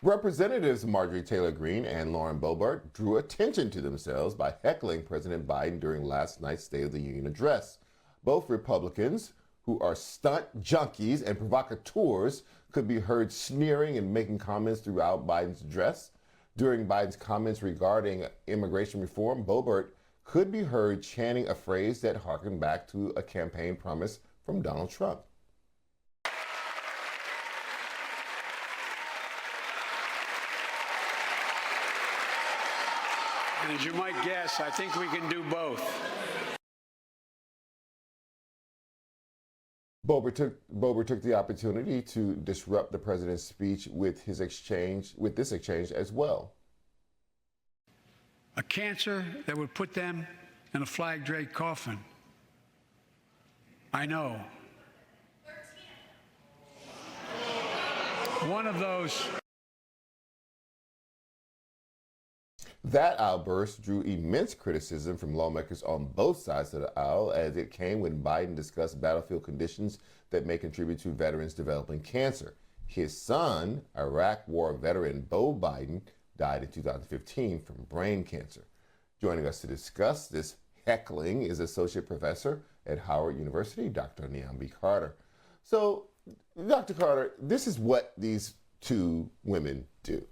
Representatives Marjorie Taylor Greene and Lauren Boebert drew attention to themselves by heckling President Biden during last night's State of the Union address. Both Republicans, who are stunt junkies and provocateurs, could be heard sneering and making comments throughout Biden's address. During Biden's comments regarding immigration reform, Boebert could be heard chanting a phrase that harkened back to a campaign promise from Donald Trump. And as you might guess, I think we can do both. Boebert took the opportunity to disrupt the president's speech with this exchange as well. A cancer that would put them in a flag-draped coffin. I know. One of those. That outburst drew immense criticism from lawmakers on both sides of the aisle, as it came when Biden discussed battlefield conditions that may contribute to veterans developing cancer. His son, Iraq War veteran Beau Biden, died in 2015 from brain cancer. Joining us to discuss this heckling is Associate Professor at Howard University, Dr. Niambi Carter. So, Dr. Carter, this is what these two women do.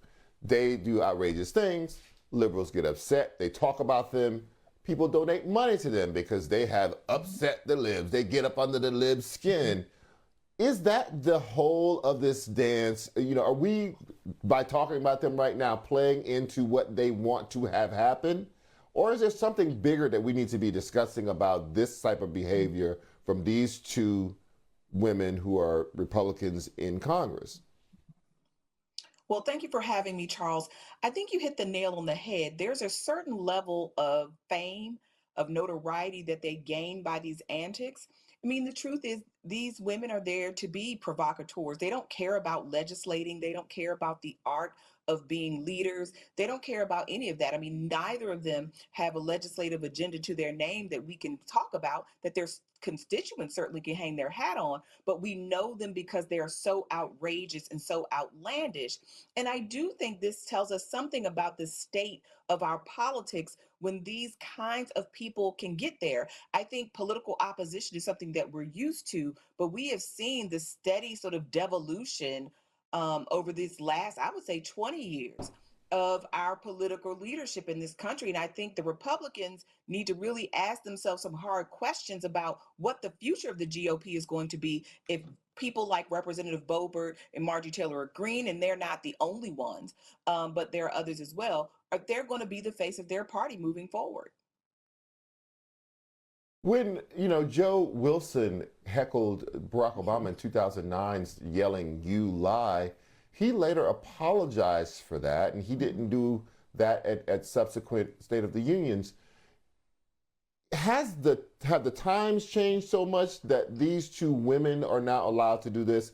They do outrageous things. Liberals get upset. They talk about them. People donate money to them because they have upset the libs. They get up under the libs' skin. Is that the whole of this dance? Are we, by talking about them right now, playing into what they want to have happen? Or is there something bigger that we need to be discussing about this type of behavior from these two women who are Republicans in Congress? Well, thank you for having me, Charles. I think you hit the nail on the head. There's a certain level of fame, of notoriety that they gain by these antics. I mean, the truth is, these women are there to be provocateurs. They don't care about legislating, they don't care about the art of being leaders. They don't care about any of that. I mean, neither of them have a legislative agenda to their name that we can talk about, that their constituents certainly can hang their hat on, but we know them because they are so outrageous and so outlandish. And I do think this tells us something about the state of our politics when these kinds of people can get there. I think political opposition is something that we're used to, but we have seen the steady sort of devolution over these last, I would say, 20 years of our political leadership in this country. And I think the Republicans need to really ask themselves some hard questions about what the future of the GOP is going to be if people like Representative Boebert and Marjorie Taylor Greene, and they're not the only ones, but there are others as well, are they're going to be the face of their party moving forward. When, Joe Wilson heckled Barack Obama in 2009, yelling, "You lie," he later apologized for that, and he didn't do that at subsequent State of the Unions. Have the times changed so much that these two women are now allowed to do this,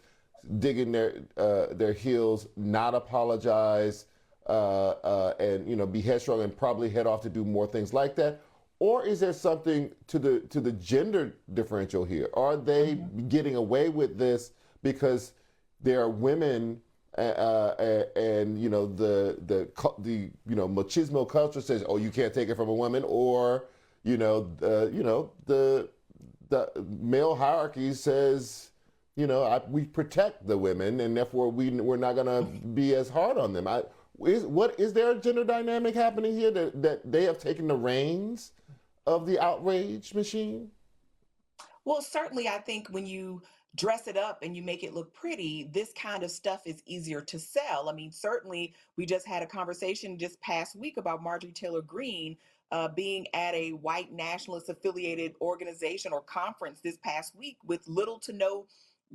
dig in their heels, not apologize, and be headstrong and probably head off to do more things like that? Or is there something to the gender differential here? Are they getting away with this because there are women, and the machismo culture says, "Oh, you can't take it from a woman," or the male hierarchy says, we protect the women, and therefore we're not going to be as hard on them. Is there a gender dynamic happening here that they have taken the reins of the outrage machine? Well, certainly, I think when you dress it up and you make it look pretty, this kind of stuff is easier to sell. I mean, certainly, we just had a conversation this past week about Marjorie Taylor Greene being at a white nationalist affiliated organization or conference this past week with little to no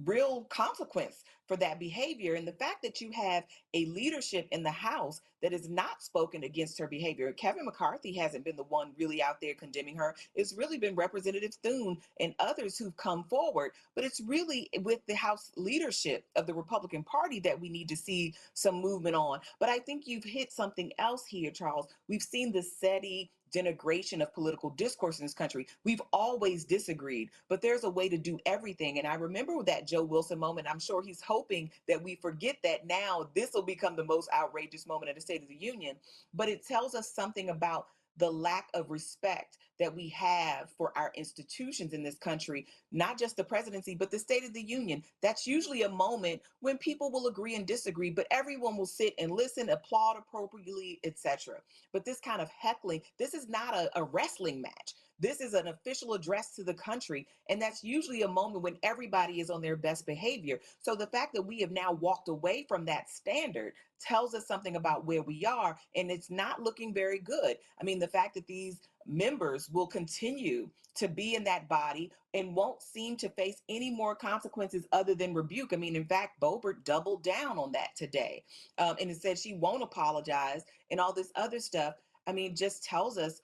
real consequence for that behavior. And the fact that you have a leadership in the House that has not spoken against her behavior. Kevin McCarthy hasn't been the one really out there condemning her. It's really been Representative Thune and others who've come forward. But it's really with the House leadership of the Republican Party that we need to see some movement on. But I think you've hit something else here, Charles. We've seen the steady denigration of political discourse in this country. We've always disagreed, but there's a way to do everything. And I remember that Joe Wilson moment. I'm sure he's hoping hoping that we forget that now this will become the most outrageous moment of the State of the Union. But it tells us something about the lack of respect that we have for our institutions in this country, not just the presidency, but the State of the Union. That's usually a moment when people will agree and disagree, but everyone will sit and listen, applaud appropriately, etc. But this kind of heckling, this is not a wrestling match. This is an official address to the country. And that's usually a moment when everybody is on their best behavior. So the fact that we have now walked away from that standard tells us something about where we are. And it's not looking very good. I mean, the fact that these members will continue to be in that body and won't seem to face any more consequences other than rebuke. I mean, in fact, Boebert doubled down on that today. And it said she won't apologize and all this other stuff. I mean, just tells us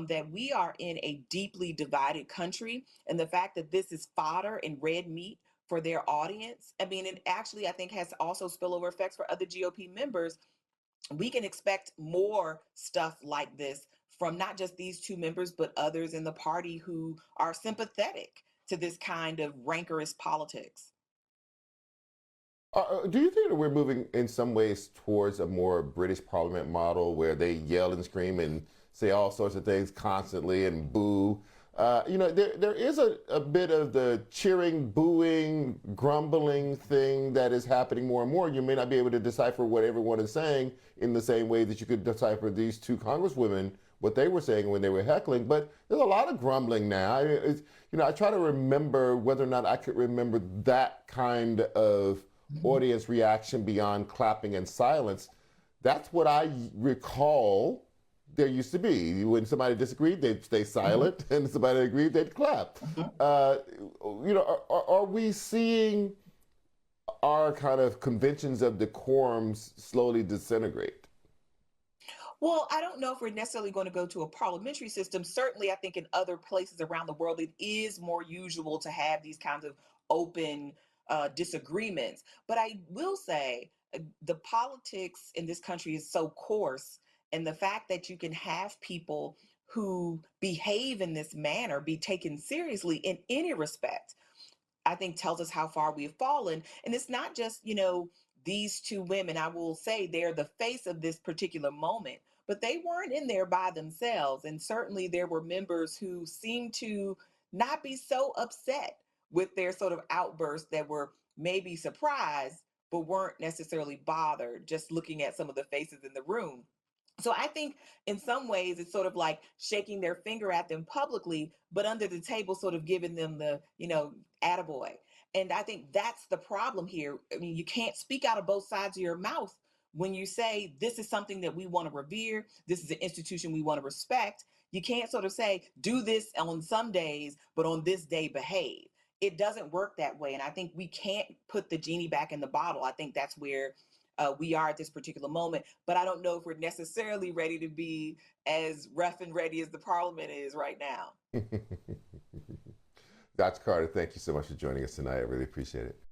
that we are in a deeply divided country. And the fact that this is fodder and red meat for their audience, I mean, it actually, I think, has also spillover effects for other GOP members. We can expect more stuff like this from not just these two members, but others in the party who are sympathetic to this kind of rancorous politics. Do you think that we're moving in some ways towards a more British Parliament model where they yell and scream and say all sorts of things constantly and boo? There is a bit of the cheering, booing, grumbling thing that is happening more and more. You may not be able to decipher what everyone is saying in the same way that you could decipher these two congresswomen, what they were saying when they were heckling, but there's a lot of grumbling now. I try to remember whether or not I could remember that kind of audience reaction beyond clapping and silence. That's what I recall there used to be. When somebody disagreed, they'd stay silent, and somebody agreed, they'd clap. Are we seeing our kind of conventions of decorums slowly disintegrate? Well, I don't know if we're necessarily going to go to a parliamentary system. Certainly, I think in other places around the world, it is more usual to have these kinds of open disagreements. But I will say the politics in this country is so coarse. And the fact that you can have people who behave in this manner be taken seriously in any respect, I think tells us how far we've fallen. And it's not just, these two women. I will say they're the face of this particular moment, but they weren't in there by themselves. And certainly there were members who seemed to not be so upset with their sort of outbursts that were maybe surprised, but weren't necessarily bothered just looking at some of the faces in the room. So I think in some ways it's sort of like shaking their finger at them publicly, but under the table, sort of giving them the, attaboy. And I think that's the problem here. I mean, you can't speak out of both sides of your mouth when you say this is something that we want to revere, this is an institution we want to respect. You can't sort of say, do this on some days, but on this day behave. It doesn't work that way. And I think we can't put the genie back in the bottle. I think that's where we are at this particular moment. But I don't know if we're necessarily ready to be as rough and ready as the parliament is right now. Dr. Carter, thank you so much for joining us tonight. I really appreciate it.